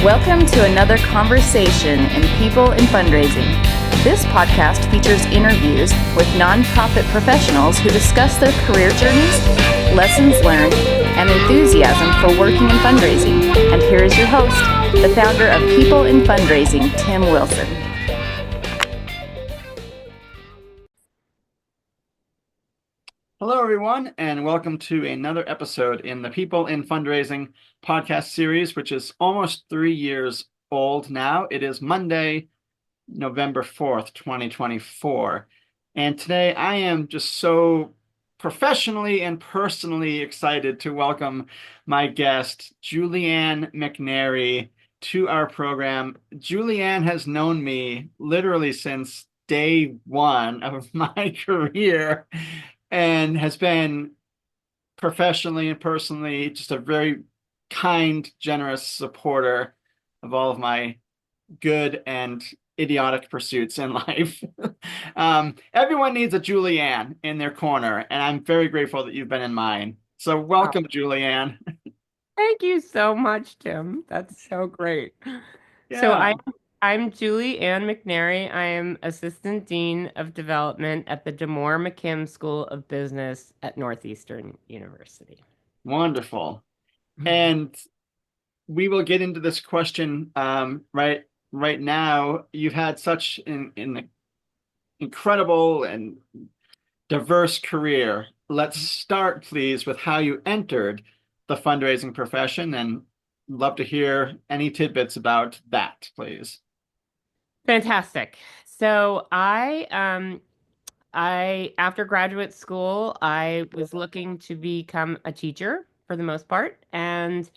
Welcome to another conversation in People in Fundraising. This podcast features interviews with nonprofit professionals who discuss their career journeys, lessons learned, and enthusiasm for working in fundraising. And here is your host, the founder of People in Fundraising, Tim Wilson. Hello, everyone, and welcome to another episode in the People in Fundraising podcast series, which is almost 3 years old now. It is Monday, November 4th, 2024. And today I am just so professionally and personally excited to welcome my guest, Anne McNary, to our program. Anne has known me literally since day one of my career and has been professionally and personally just a very kind, generous supporter of all of my good and idiotic pursuits in life. Everyone needs a Anne in their corner, and I'm very grateful that you've been in mine. So welcome, Anne. Thank you so much, Tim. That's so great. So Yeah. I'm Anne McNary. I am Assistant Dean of Development at the DeMoore McKim School of Business at Northeastern University. Wonderful. And we will get into this question right now. You've had such an incredible and diverse career. Let's start, please, with how you entered the fundraising profession, and love to hear any tidbits about that, please. Fantastic. So I after graduate school, I was looking to become a teacher for the most part, and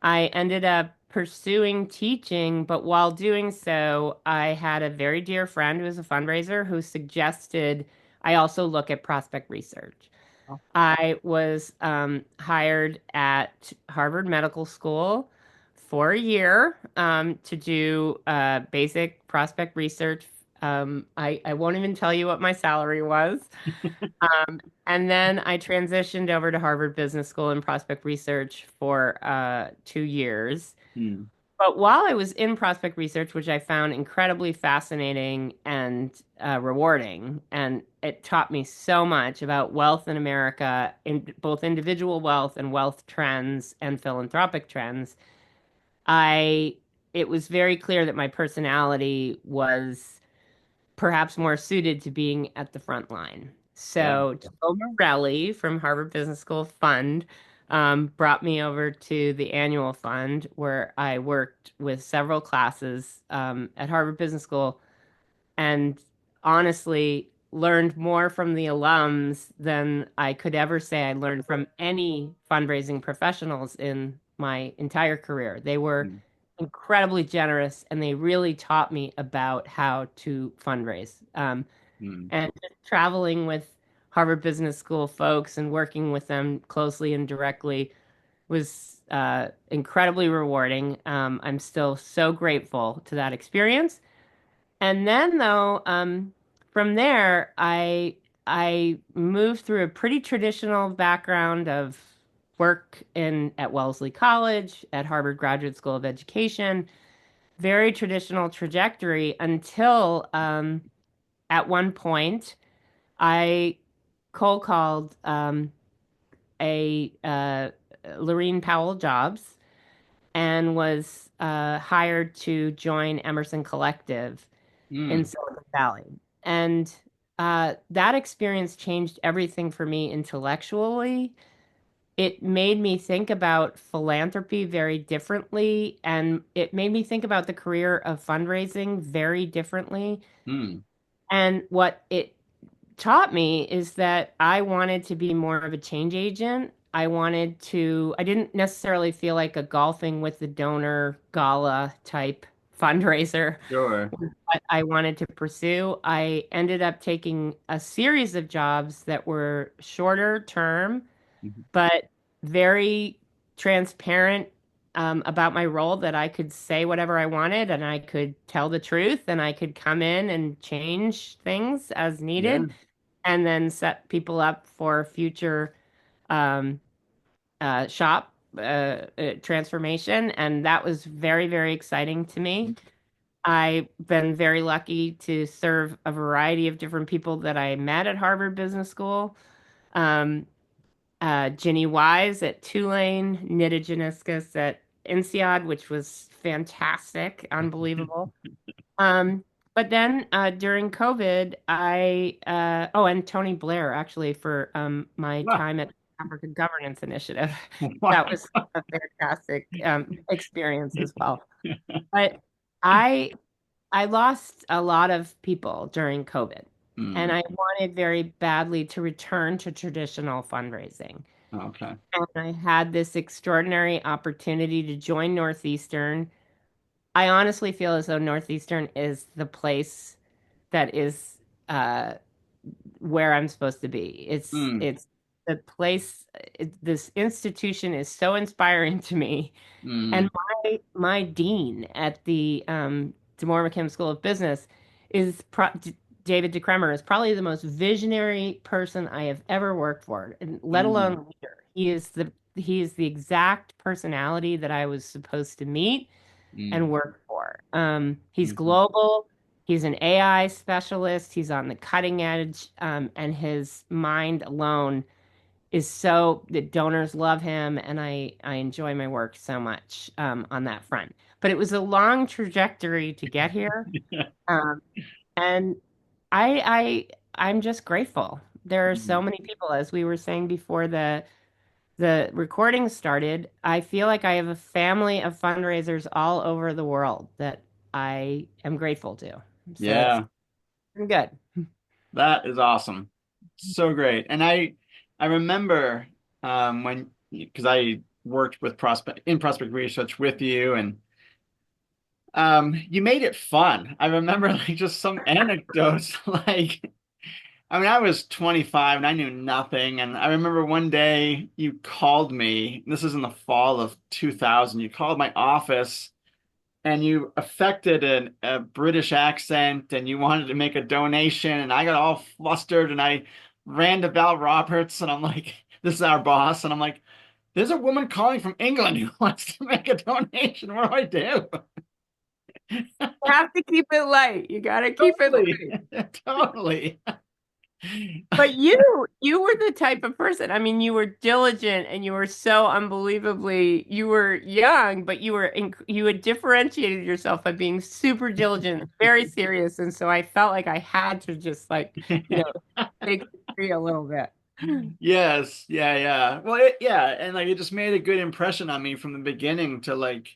I ended up pursuing teaching, but while doing so, I had a very dear friend who was a fundraiser who suggested I also look at prospect research. Oh. I was hired at Harvard Medical School for a year to do basic prospect research. I won't even tell you what my salary was. And then I transitioned over to Harvard Business School in prospect research for 2 years. But while I was in prospect research, which I found incredibly fascinating and rewarding, and it taught me so much about wealth in America, in both individual wealth and wealth trends and philanthropic trends, it was very clear that my personality was perhaps more suited to being at the front line. So Joe Morelli from Harvard Business School Fund brought me over to the annual fund where I worked with several classes at Harvard Business School and honestly learned more from the alums than I could ever say I learned from any fundraising professionals in my entire career. They were incredibly generous, and they really taught me about how to fundraise. And just traveling with Harvard Business School folks and working with them closely and directly was incredibly rewarding. I'm still so grateful to that experience. And then, though, from there, I moved through a pretty traditional background of work in at Wellesley College, at Harvard Graduate School of Education, very traditional trajectory until at one point I cold called a Lorene Powell Jobs and was hired to join Emerson Collective in Silicon Valley. And that experience changed everything for me intellectually. It made me think about philanthropy very differently, and it made me think about the career of fundraising very differently. And what it taught me is that I wanted to be more of a change agent. I didn't necessarily feel like a golfing with the donor gala type fundraiser. Sure. What I wanted to pursue. I ended up taking a series of jobs that were shorter term, but very transparent about my role, that I could say whatever I wanted and I could tell the truth and I could come in and change things as needed and then set people up for future shop transformation, and that was very, very exciting to me. I've been very lucky to serve a variety of different people that I met at Harvard Business School. Um, Ginny Wise at Tulane, Nita Janiskus at INSEAD, which was fantastic, unbelievable. Um, but then during COVID, and Tony Blair actually for my Wow. time at African Governance Initiative. Wow. That was a fantastic experience as well. But I I lost a lot of people during COVID, and Mm, I wanted very badly to return to traditional fundraising. okay. And I had this extraordinary opportunity to join Northeastern. I honestly feel as though Northeastern is the place that is uh, where I'm supposed to be. Mm, It's the place. This institution is so inspiring to me, and mm, my dean at the DeMoore McKim School of Business is David DeCremer is probably the most visionary person I have ever worked for, and let mm, alone leader. He is the exact personality that I was supposed to meet mm, and work for. He's mhm. global. He's an AI specialist. He's on the cutting edge, and his mind alone is so that donors love him, and I enjoy my work so much on that front. But it was a long trajectory to get here, um, and I'm just grateful. There are so Mm. many people, as we were saying before the recording started. I feel like I have a family of fundraisers all over the world that I am grateful to. So it's Yeah, been good. that is awesome. So great. And I remember when because I worked with prospect research with you and you made it fun. I remember like just some anecdotes like I mean I was 25 and I knew nothing and I remember one day you called me. This is in the fall of 2000. You called my office and you affected a British accent and you wanted to make a donation and I got all flustered and I ran to Val Roberts and I'm like, this is our boss. And I'm like, there's a woman calling from England who wants to make a donation. What do I do? You have to keep it light. You got to keep it Totally. light. Totally. But you were the type of person. I mean, you were diligent and you were so unbelievably, you were young, but you had differentiated yourself by being super diligent, very serious. And so I felt like I had to just like, you know, take the tree a little bit. Yes. Yeah. Yeah. Well, yeah. And like it just made a good impression on me from the beginning to like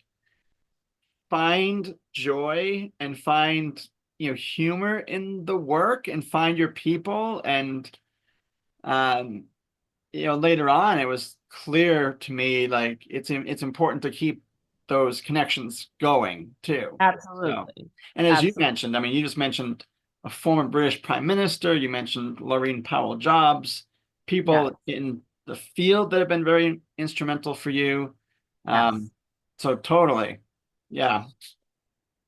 find joy and find humor in the work and find your people and um later on it was clear to me like it's important to keep those connections going too. So Absolutely. and as you Absolutely. mentioned, I mean you just mentioned a former British Prime Minister, you mentioned Laureen Powell Jobs, Yes. people in the field that have been very instrumental for you. Yes. So totally. Yeah.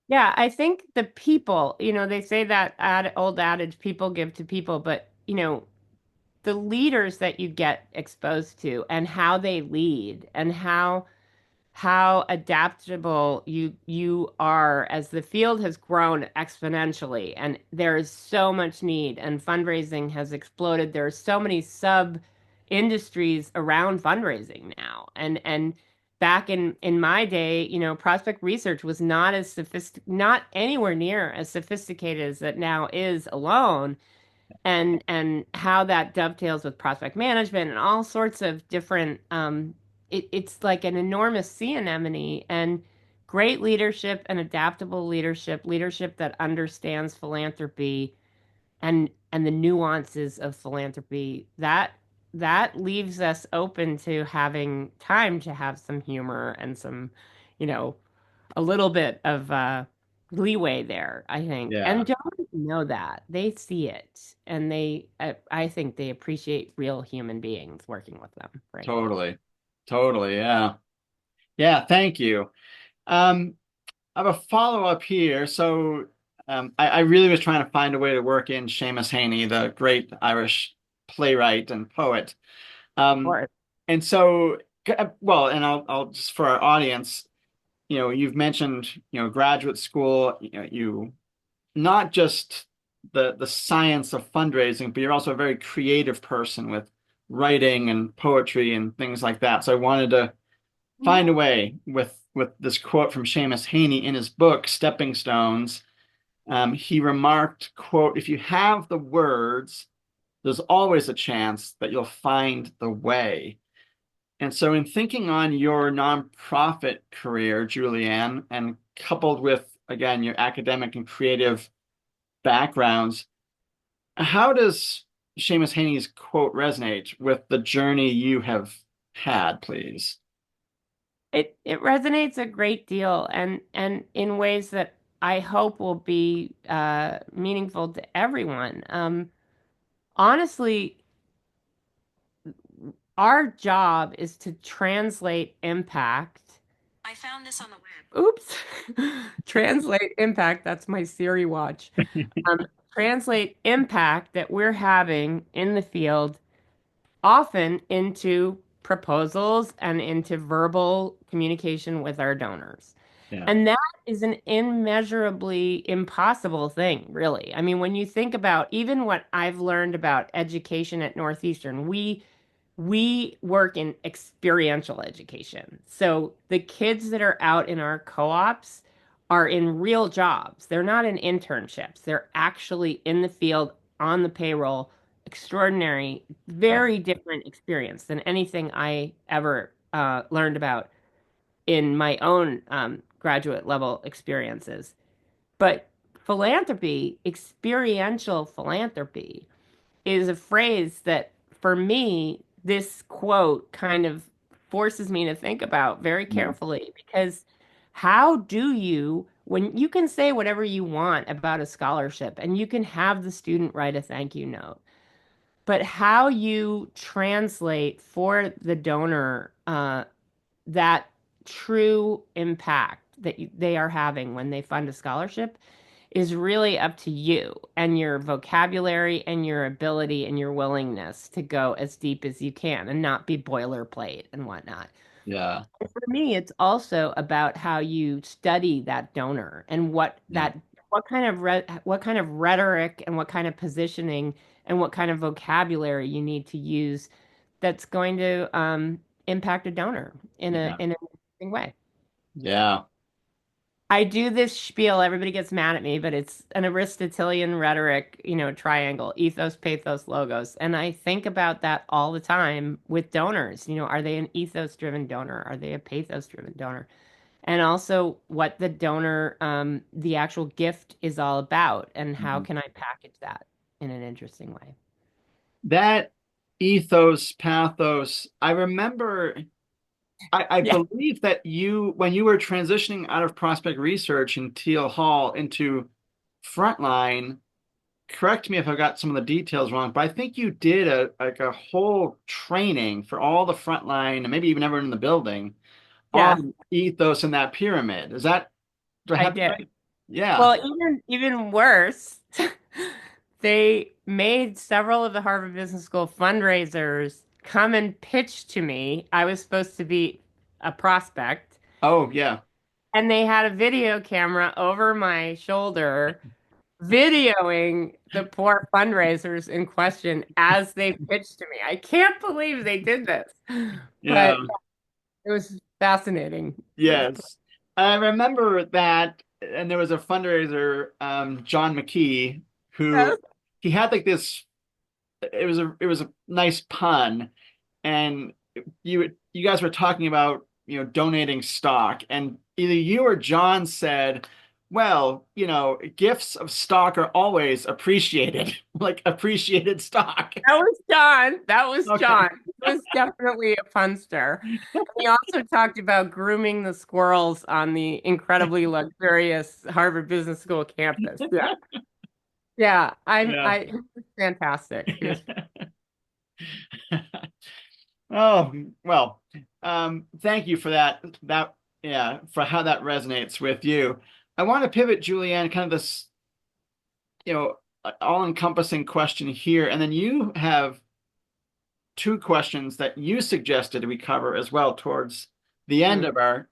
Yeah, I think the people, they say that old adage, people give to people, but the leaders that you get exposed to and how they lead and how adaptable you are as the field has grown exponentially and there is so much need and fundraising has exploded. There are so many sub industries around fundraising now. And back in my day, prospect research was not as not anywhere near as sophisticated as it now is alone, and how that dovetails with prospect management and all sorts of different it's like an enormous sea anemone, and great leadership and adaptable leadership that understands philanthropy and the nuances of philanthropy, that leaves us open to having time to have some humor and some, you know, a little bit of leeway there, I think. Yeah. And donors know that. They see it. And I think they appreciate real human beings working with them, frankly. Totally. Totally. Yeah. Yeah. Thank you. Um, I have a follow-up here. So I really was trying to find a way to work in Seamus Heaney, the great Irish playwright and poet. Um, Or and so Well, and I'll just for our audience, you've mentioned, graduate school, you not just the science of fundraising, but you're also a very creative person with writing and poetry and things like that. So I wanted to find a way with this quote from Seamus Heaney in his book, Stepping Stones. He remarked, quote, "If you have the words, there's always a chance that you'll find the way." And so in thinking on your nonprofit career, Julianne, and coupled with, again, your academic and creative backgrounds, how does Seamus Heaney's quote resonate with the journey you have had, please? It resonates a great deal, and in ways that I hope will be meaningful to everyone. Honestly, our job is to translate impact. I found this on the web. Oops. Translate impact. That's my Siri watch. Translate impact that we're having in the field often into proposals and into verbal communication with our donors. Yeah. And that is an immeasurably impossible thing, really. I mean, when you think about even what I've learned about education at Northeastern, we work in experiential education. So the kids that are out in our co-ops are in real jobs. They're not in internships. They're actually in the field on the payroll. Extraordinary, very different experience than anything I ever learned about in my own graduate level experiences. But philanthropy, experiential philanthropy, is a phrase that for me, this quote kind of forces me to think about very carefully because how do you, when you can say whatever you want about a scholarship and you can have the student write a thank you note, but how you translate for the donor that true impact that they are having when they fund a scholarship is really up to you and your vocabulary and your ability and your willingness to go as deep as you can and not be boilerplate and whatnot. Yeah. For me, it's also about how you study that donor and what kind of what kind of rhetoric and what kind of positioning and what kind of vocabulary you need to use that's going to impact a donor in Yeah. an interesting way. Yeah. I do this spiel, everybody gets mad at me, but it's an Aristotelian rhetoric, triangle, ethos, pathos, logos. And I think about that all the time with donors. Are they an ethos-driven donor? Are they a pathos-driven donor? And also what the donor, the actual gift is all about, and how Mhm. can I package that in an interesting way? That ethos, pathos, I remember, I Yeah. believe that when you were transitioning out of prospect research in Teele Hall into frontline, correct me if I got some of the details wrong, but I think you did a whole training for all the frontline and maybe even everyone in the building Yes, on ethos in that pyramid. Do I I have that did. right? Yeah. Well, even worse, they made several of the Harvard Business School fundraisers come and pitch to me. I was supposed to be a prospect, Oh, yeah. and they had a video camera over my shoulder videoing the poor fundraisers in question as they pitched to me. I can't believe they did this, Yeah. but it was fascinating. It was, Yes. I remember that, and there was a fundraiser, John McKee, who yes. he had like this, it was a nice pun, and you guys were talking about, donating stock, and either you or John said, well, gifts of stock are always appreciated, like appreciated stock. That was John. That was Okay. John. He was definitely a funster. He also talked about grooming the squirrels on the incredibly luxurious Harvard Business School campus. Yeah. Yeah. Yeah. It was fantastic. It was, Oh, well, thank you for yeah, for how that resonates with you. I want to pivot, Julianne, kind of this, all-encompassing question here, and then you have two questions that you suggested we cover as well towards the end of our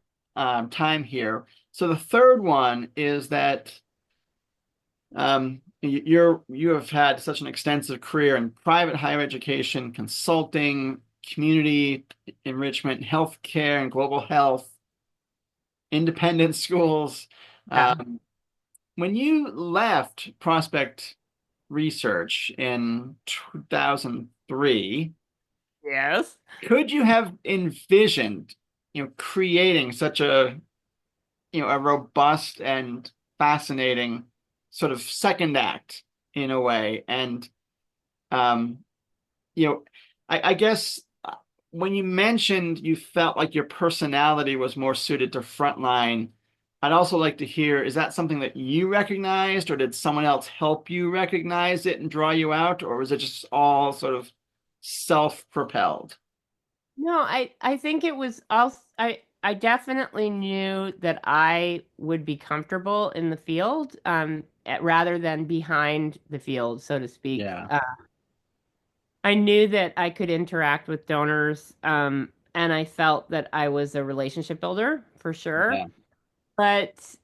time here. So the third one is that you have had such an extensive career in private higher education, consulting, community enrichment, healthcare, and global health, independent schools. Yeah. When you left Prospect Research in 2003, Yes. could you have envisioned, creating such a robust and fascinating sort of second act in a way? And um, you know, I guess when you mentioned you felt like your personality was more suited to frontline, I'd also like to hear, is that something that you recognized, or did someone else help you recognize it and draw you out, or was it just all sort of self-propelled? No, I think it was also I definitely knew that I would be comfortable in the field, rather than behind the field, so to speak. Yeah. I knew that I could interact with donors, and I felt that I was a relationship builder for sure. Yeah. But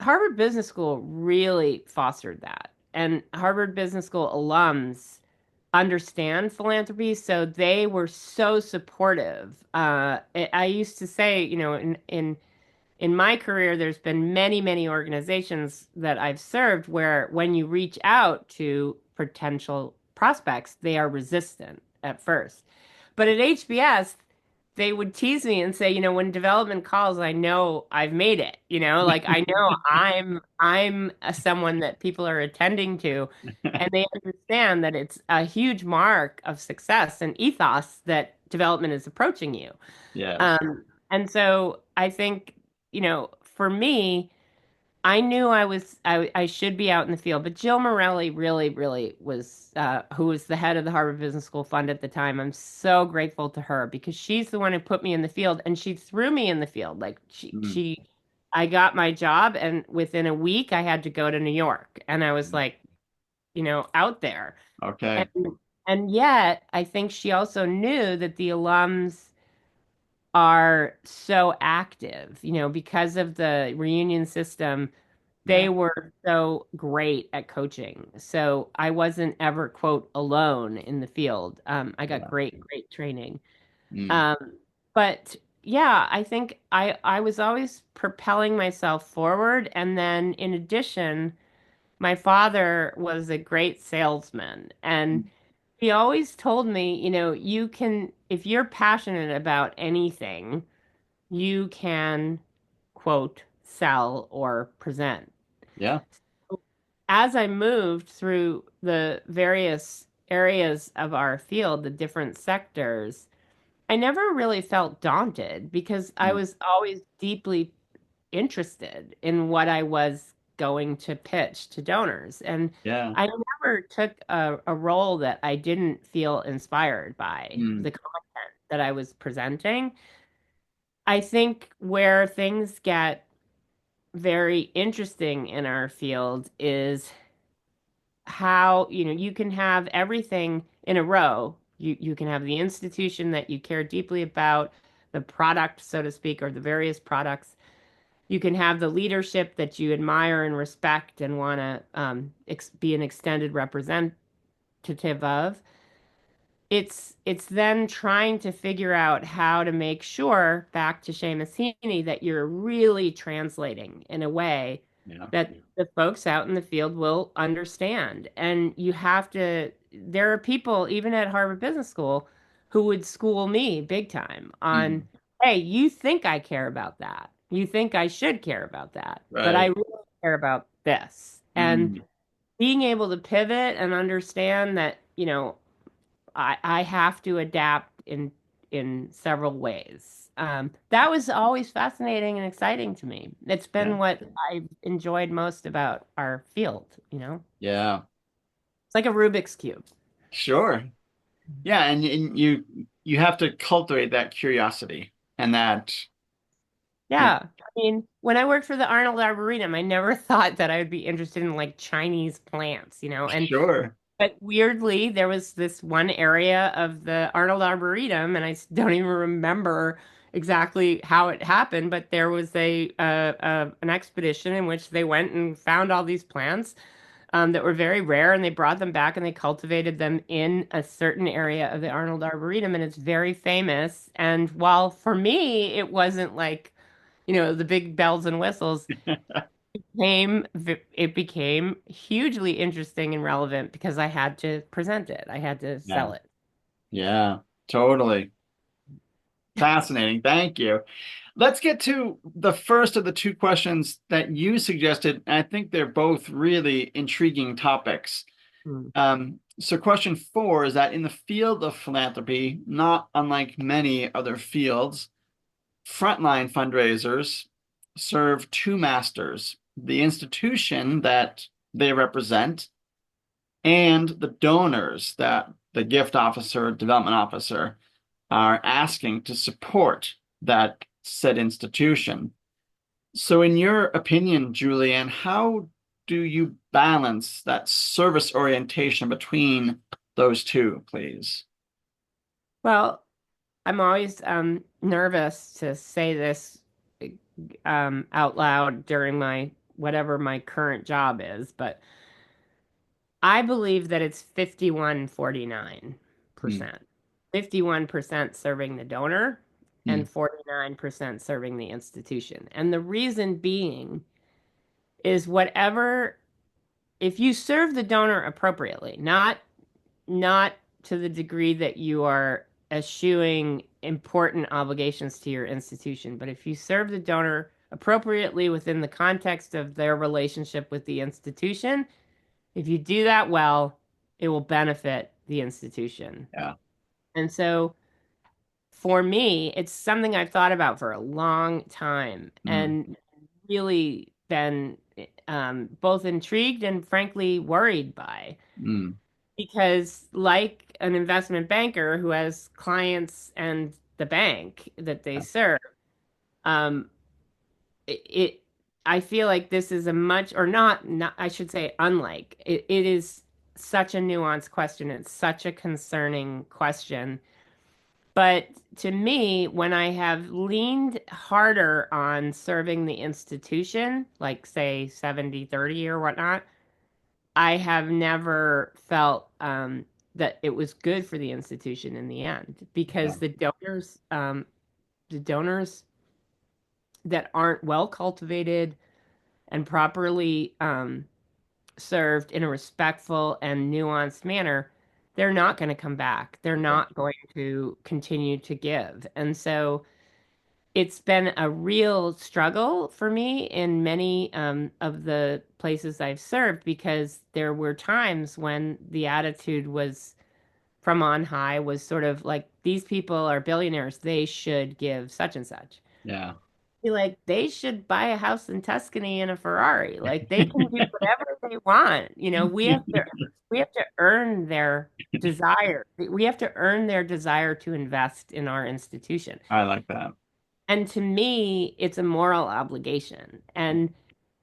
Harvard Business School really fostered that. And Harvard Business School alums understand philanthropy, so they were so supportive. I used to say, in my career, there's been many, many organizations that I've served where when you reach out to potential prospects, they are resistant at first. But at HBS, they would tease me and say, when development calls, I know I've made it. Like I know I'm someone that people are attending to, and they understand that it's a huge mark of success and ethos that development is approaching you. Yes. And so I think, for me, I knew I should be out in the field, but Jill Morelli really, really was who was the head of the Harvard Business School Fund at the time. I'm so grateful to her because she's the one who put me in the field and she threw me in the field. Like Mm. I got my job and within a week I had to go to New York and I was like, out there. And Okay. and yet I think she also knew that the alums are so active, because of the reunion system. Yeah. They were so great at coaching. So I wasn't ever, quote, alone in the field. I got Yeah. great, great training. Mm. Um, but yeah, I think I was always propelling myself forward. And then in addition, my father was a great salesman. And he always told me, you can, if you're passionate about anything, you can, quote, sell or present. Yeah. As I moved through the various areas of our field, the different sectors, I never really felt daunted because I Mm. was always deeply interested in what I was going to pitch to donors. And Yeah. I never took a role that I didn't feel inspired by Mm. the content that I was presenting. I think where things get very interesting in our field is how, you can have everything in a row. You can have the institution that you care deeply about, the product, so to speak, or the various products. You can have the leadership that you admire and respect and want to be an extended representative of. It's then trying to figure out how to make sure, back to Seamus Heaney, that you're really translating in a way Yeah. that the folks out in the field will understand. And there are people, even at Harvard Business School, who would school me big time on, Mm. hey, you think I care about that. You think I should care about that, but I Right. really care about this. And Mm. being able to pivot and understand that, I have to adapt in several ways. That was always fascinating and exciting to me. It's Yeah. been what I've enjoyed most about our field. Yeah. It's like a Rubik's Cube. Sure. Yeah, and you have to cultivate that curiosity and that, you Yeah. I mean, when I worked for the Arnold Arboretum, I never thought that I would be interested in like Chinese plants, and sure. But weirdly, there was this one area of the Arnold Arboretum, and don't even remember exactly how it happened, but there was an expedition in which they went and found all these plants that were very rare, and they brought them back and they cultivated them in a certain area of the Arnold Arboretum, and it's very famous. And while for me it wasn't like, the big bells and whistles, it became hugely interesting and relevant because I had to present it. I had to Yeah. sell it. Yeah, totally. Fascinating. Thank you. Let's get to the first of the two questions that you suggested. And I think they're both really intriguing topics. Hmm. So question 4 is that in the field of philanthropy, not unlike many other fields, frontline fundraisers serve two masters, the institution that they represent and the donors that the gift officer, development officer are asking to support that said institution. So in your opinion, Julianne, how do you balance that service orientation between those two, please? Well, I'm always nervous to say this out loud during my whatever my current job is, but I believe that it's 51-49%. Mm, 51% serving the donor mm, and 49% serving the institution. And the reason being is if you serve the donor appropriately, not to the degree that you are eschewing important obligations to your institution, but if you serve the donor appropriately within the context of their relationship with the institution, if you do that well, it will benefit the institution. yeah. And so for me, it's something I've thought about for a long time Mm, and really been both intrigued and frankly worried by. mm, Because, like an investment banker who has clients and the bank that they yeah. serve, um, it I feel like this is a much, or not I should say, unlike it is such a nuanced question. It's such a concerning question. But to me, when I have leaned harder on serving the institution, like say 70-30 or whatnot, I have never felt that it was good for the institution in the end Yeah. because the donors that aren't well cultivated and properly served in a respectful and nuanced manner, they're not going to come back. They're not going to continue to give. And so it's been a real struggle for me in many of the places I've served because there were times when the attitude was from on high was sort of like these people are billionaires, they should give such and such. Yeah. Be like they should buy a house in Tuscany and a Ferrari. Like they can do whatever they want. We have to earn their desire. We have to earn their desire to invest in our institution. I like that. And to me, it's a moral obligation. And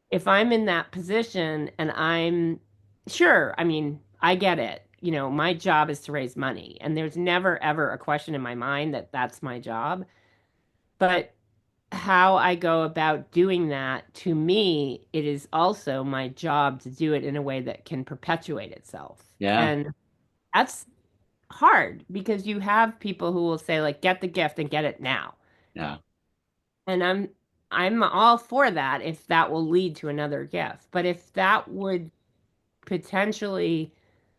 if I'm in that position and I'm sure, I mean, I get it. My job is to raise money, and there's never ever a question in my mind that that's my job. But how I go about doing that, to me, it is also my job to do it in a way that can perpetuate itself. Yeah. And that's hard because you have people who will say, like, get the gift and get it now. Yeah. And I'm all for that if that will lead to another gift. But if that would potentially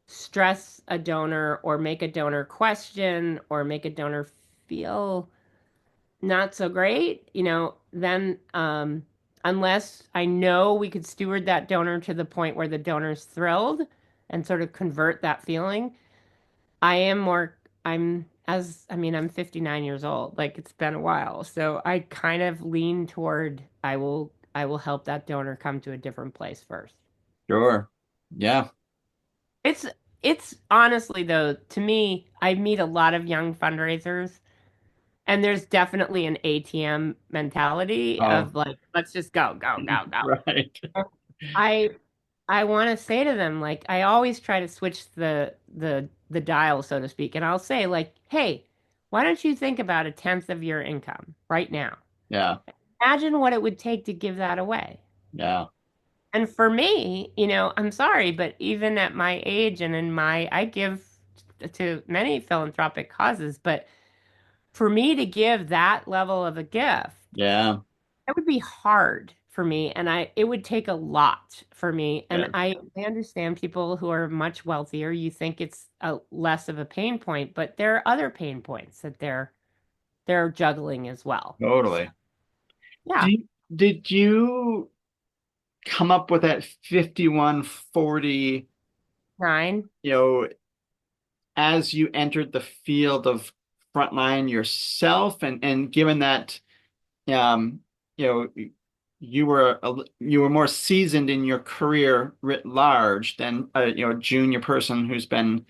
stress a donor or make a donor question or make a donor feel not so great, then unless I know we could steward that donor to the point where the donor's thrilled and sort of convert that feeling, I am more, I'm 59 years old. Like it's been a while. So I kind of lean toward I will help that donor come to a different place first. Sure. Yeah. It's it's honestly though, to me, I meet a lot of young fundraisers and there's definitely an ATM mentality Oh, of like, let's just go, go, go, go. right. I I want to say to them, like, I always try to switch the dial, so to speak, and I'll say, like, hey, why don't you think about a tenth of your income right now? Yeah. Imagine what it would take to give that away. Yeah. And for me, I'm sorry, but even at my age and I give to many philanthropic causes, but for me to give that level of a gift, Yeah. it would be hard for me, and it would take a lot for me. And Yeah. I understand people who are much wealthier, you think it's a less of a pain point, but there are other pain points that they're juggling as well. So, Totally. yeah, Did you come up with that 51-40, 9. you know, as you entered the field of frontline yourself, and given that um, you know, you were more seasoned in your career writ large than a junior person who's been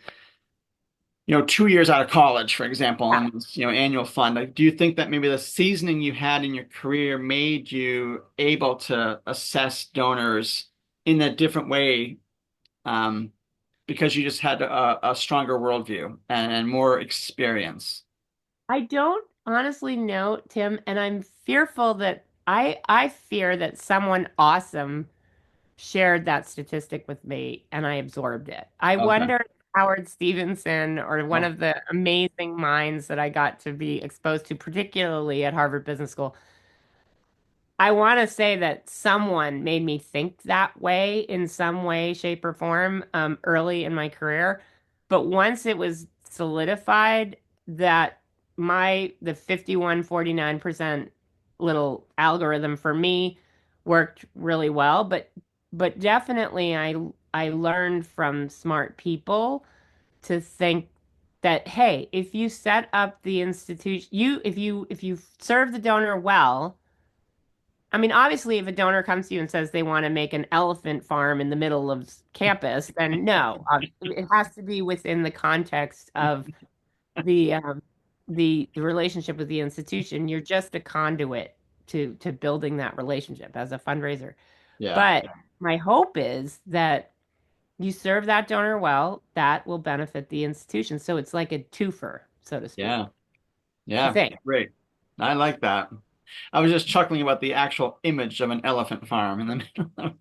2 years out of college, for example, Yeah. and annual fund. Like, do you think that maybe the seasoning you had in your career made you able to assess donors in a different way, um, because you just had a stronger worldview and more experience? I don't honestly know, Tim, and I'm fearful that I fear that someone awesome shared that statistic with me and I absorbed it. I Okay. wonder if Howard Stevenson or one Oh, of the amazing minds that I got to be exposed to, particularly at Harvard Business School, I want to say that someone made me think that way in some way, shape, or form early in my career. But once it was solidified that the 51-49% little algorithm for me worked really well. But definitely I learned from smart people to think that, hey, if you set up the institution, if you serve the donor well. I mean, obviously, if a donor comes to you and says they want to make an elephant farm in the middle of campus, then no, it has to be within the context of the the relationship with the institution. You're just a conduit to building that relationship as a fundraiser. yeah. But my hope is that you serve that donor well, that will benefit the institution. So it's like a twofer, so to speak. Yeah. I Yeah. think. Great. I like that. I was just chuckling about the actual image of an elephant farm in the middle of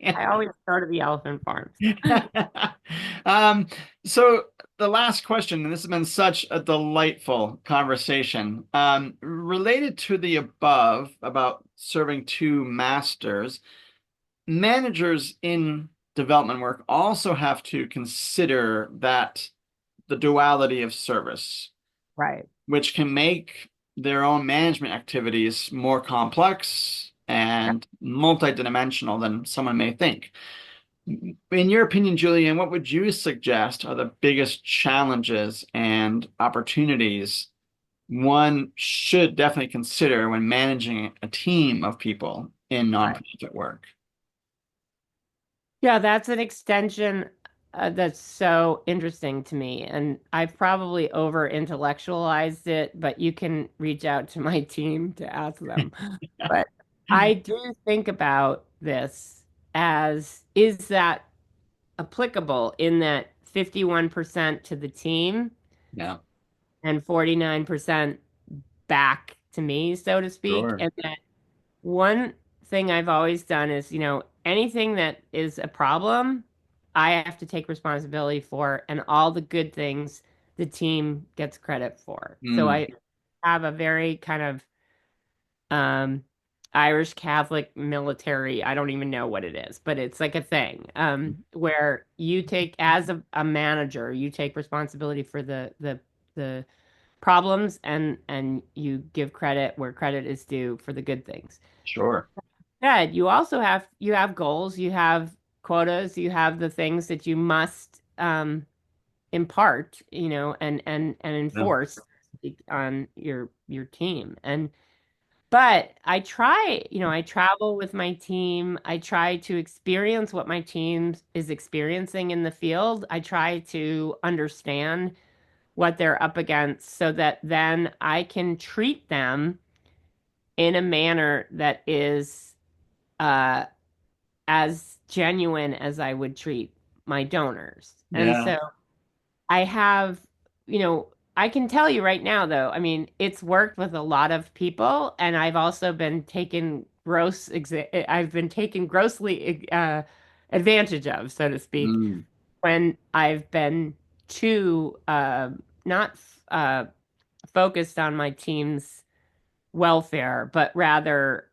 I campus. always go to the elephant farms. Um, so the last question, and this has been such a delightful conversation, related to the above about serving two masters, managers in development work also have to consider that the duality of service, Right. which can make their own management activities more complex and multidimensional than someone may think. In your opinion, Julian, what would you suggest are the biggest challenges and opportunities one should definitely consider when managing a team of people in Right. nonprofit work? Yeah, that's an extension that's so interesting to me. And I've probably over intellectualized it, but you can reach out to my team to ask them. But I do think about this as is that applicable in that 51% to the team Yeah, and 49% back to me, so to speak. sure. And that one thing I've always done is, anything that is a problem, I have to take responsibility for, and all the good things the team gets credit for. So Mm, I have a very kind of um, Irish Catholic military, I don't even know what it is, but it's like a thing where you take, as a manager, you take responsibility for the problems and you give credit where credit is due for the good things. sure. Ed, you have goals, you have quotas, you have the things that you must impart, and Yeah, enforce on your team. But I travel with my team. I try to experience what my team is experiencing in the field. I try to understand what they're up against so that then I can treat them in a manner that is uh as genuine as I would treat my donors. And Yeah. so I have, you know, I can tell you right now, though, I mean, it's worked with a lot of people, and I've also been I've been taken grossly advantage of, so to speak, Mm. when I've been too not focused on my team's welfare, but rather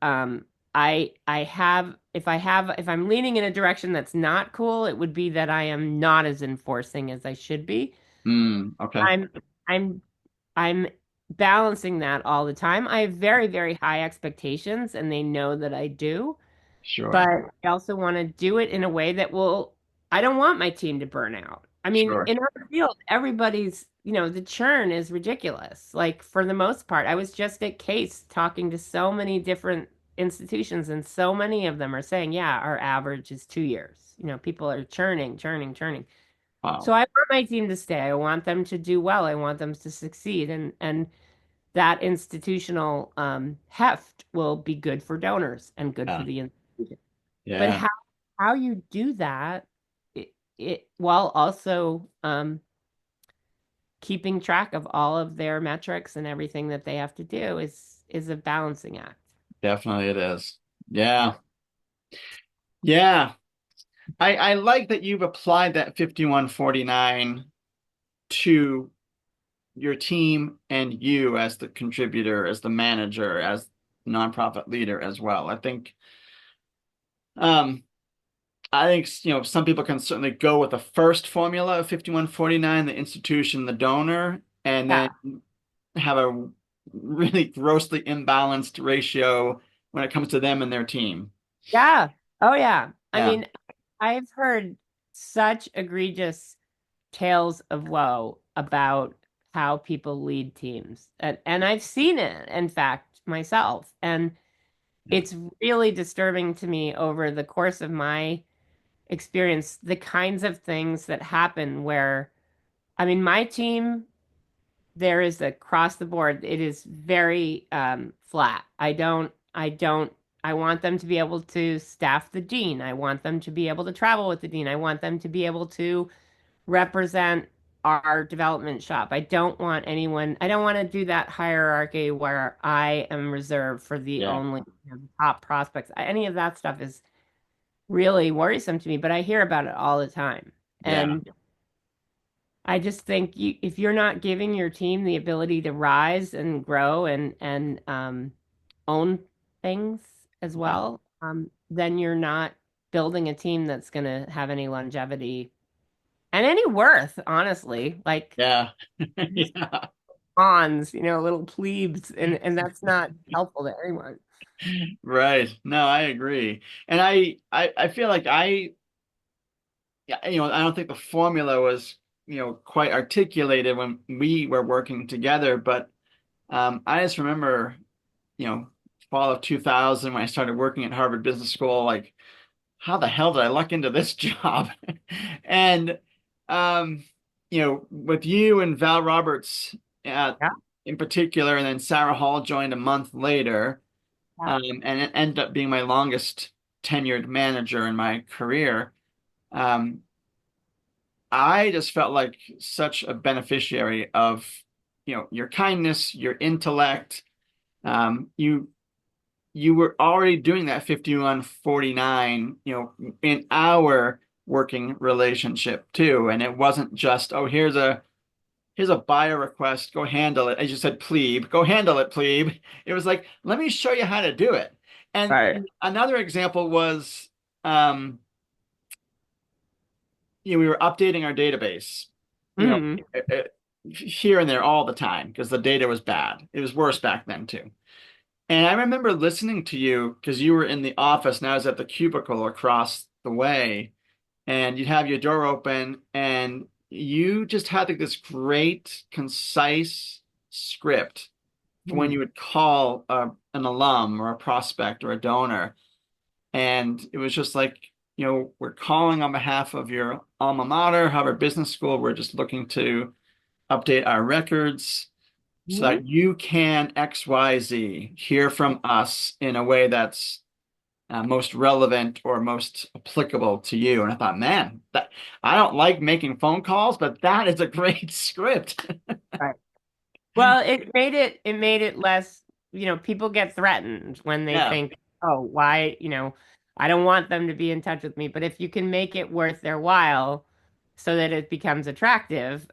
I have if I'm leaning in a direction that's not cool, it would be that I am not as enforcing as I should be. Mm. Okay. I'm I'm I'm balancing that all the time. I have very, very high expectations and they know that I do, but Sure. I also want to do it in a way that will, I don't want my team to burn out. I mean, Sure. in our field, everybody's, the churn is ridiculous. Like for the most part, I was just at Case talking to so many different institutions, and so many of them are saying, yeah, our average is 2 years. People are churning, churning, churning. So Wow. I want my team to stay. I want them to do well. I want them to succeed. And that institutional heft will be good for donors and good for Yeah. the institution. But Yeah. how you do that, while also keeping track of all of their metrics and everything that they have to do is a balancing act. Definitely it is. Yeah. Yeah. I like that you've applied that 5149 to your team and you as the contributor, as the manager, as nonprofit leader as well. Um, I think, some people can certainly go with the first formula of 5149, the institution, the donor, and then Yeah. have a really grossly imbalanced ratio when it comes to them and their team. Yeah. Oh, yeah. I Yeah. mean, I've heard such egregious tales of woe about how people lead teams. And I've seen it, in fact, myself. And Yeah. it's really disturbing to me over the course of my experience, the kinds of things that happen where, I mean, my team, there is across the board, it is very flat. I want them to be able to staff the dean. I want them to be able to travel with the dean. I want them to be able to represent our development shop. I don't want to do that hierarchy where I am reserved for the Yeah. only top prospects. Any of that stuff is really worrisome to me, but I hear about it all the time. Yeah. And I just think if you're not giving your team the ability to rise and grow and own things as Yeah. well, then you're not building a team that's going to have any longevity and any worth, honestly. Like Yeah. just Yeah. pawns, little plebes, and that's not helpful to anyone. Right. No, I agree. And I feel like yeah, I don't think the formula was, quite articulated when we were working together, but I just remember, you know, fall of 2000 when I started working at Harvard Business School, like, how the hell did I luck into this job? And um, with you and Val Roberts Yeah, in particular, and then Sarah Hall joined a month later, yeah. and it ended up being my longest tenured manager in my career. Um, I just felt like such a beneficiary of, your kindness, your intellect. You were already doing that 5149, in our working relationship too. And it wasn't just, oh, here's a buyer request, go handle it. As you said, plebe, go handle it, plebe. It was like, let me show you how to do it. And Right. another example was, um, we were updating our database, Mm. here and there all the time because the data was bad. It was worse back then too. And I remember listening to you because you were in the office and I was at the cubicle across the way, and you'd have your door open and you just had like this great, concise script for when Mm. you would call an alum or a prospect or a donor. And it was just like, we're calling on behalf of your alma mater, Harvard Business School. We're just looking to update our records so Mm. that you can XYZ hear from us in a way that's most relevant or most applicable to you. And I thought, man, that I don't like making phone calls, but that is a great script. Right. Well, it made it less, people get threatened when they Yeah, think, oh, why, I don't want them to be in touch with me. But if you can make it worth their while so that it becomes attractive,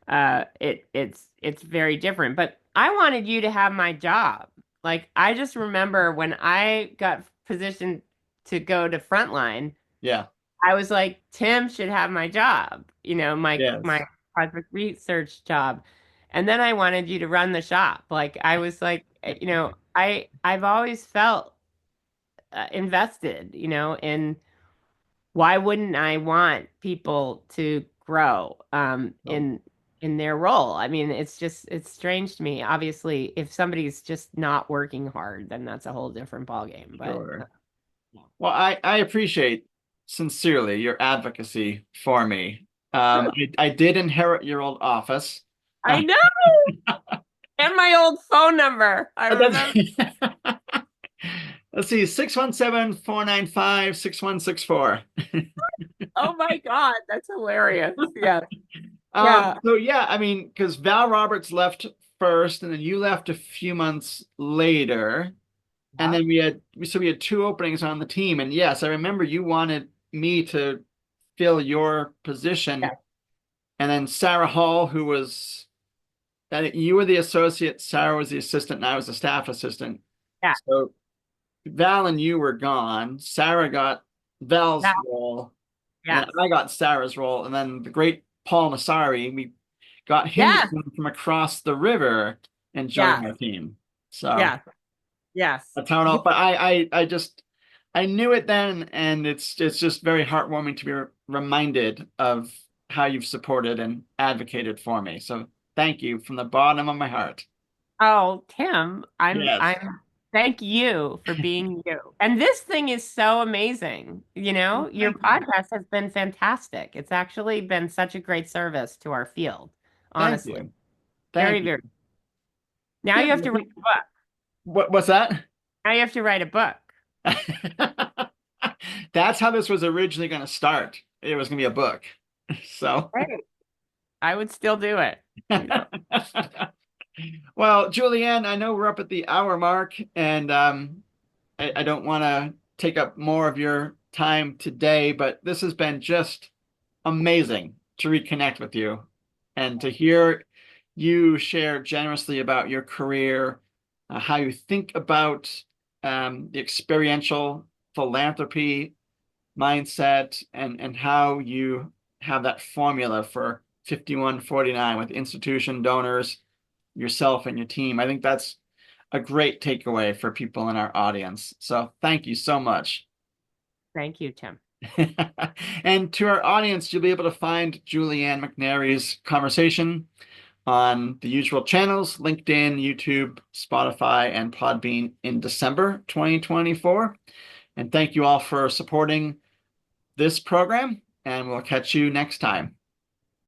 it's very different. But I wanted you to have my job. Like I just remember when I got positioned to go to frontline, yeah, I was like, Tim should have my job, my yes. project research job. And then I wanted you to run the shop. Like I was like, I've always felt invested, in why wouldn't I want people to grow So, in their role? I mean, it's strange to me. Obviously, if somebody's just not working hard, then that's a whole different ballgame. But sure. yeah. Well, I appreciate sincerely your advocacy for me. I did inherit your old office. I know, and my old phone number. I remember. That's- let's see, 617-495-6164. Oh my God, that's hilarious. Yeah, yeah, So yeah, I mean, because Val Roberts left first, and then you left a few months later, and yeah, then we had two openings on the team, and yes, I remember you wanted me to fill your position, yeah, and then Sarah Hall, who was you were the associate, Sarah was the assistant, and I was the staff assistant. yeah, So Val and you were gone. Sarah got Val's yeah, role, and then yes, I got Sarah's role, and then the great Paul Massari, we got him to yes, come from across the river and join yes, our team. So yes, yes. that's how it all. But I just I knew it then, and it's just very heartwarming to be reminded of how you've supported and advocated for me. So thank you from the bottom of my heart. Oh, Tim, Yes. thank you for being you. And this thing is so amazing. Your Thank you. podcast has been fantastic. It's actually been such a great service to our field, Thank honestly. you. Very, Thank you. very. Now Yeah, you have to write a book. what's that? Now you have to write a book. That's how this was originally going to start. It was going to be a book. So, Hey, I would still do it. well, Julianne, I know we're up at the hour mark, and I don't want to take up more of your time today, but this has been just amazing to reconnect with you and to hear you share generously about your career, how you think about the experiential philanthropy mindset, and how you have that formula for 5149 with institution donors, yourself, and your team. I think that's a great takeaway for people in our audience. So thank you so much. Thank you, Tim. And to our audience, you'll be able to find Julianne McNary's conversation on the usual channels, LinkedIn, YouTube, Spotify, and Podbean in December 2024. And thank you all for supporting this program, and we'll catch you next time.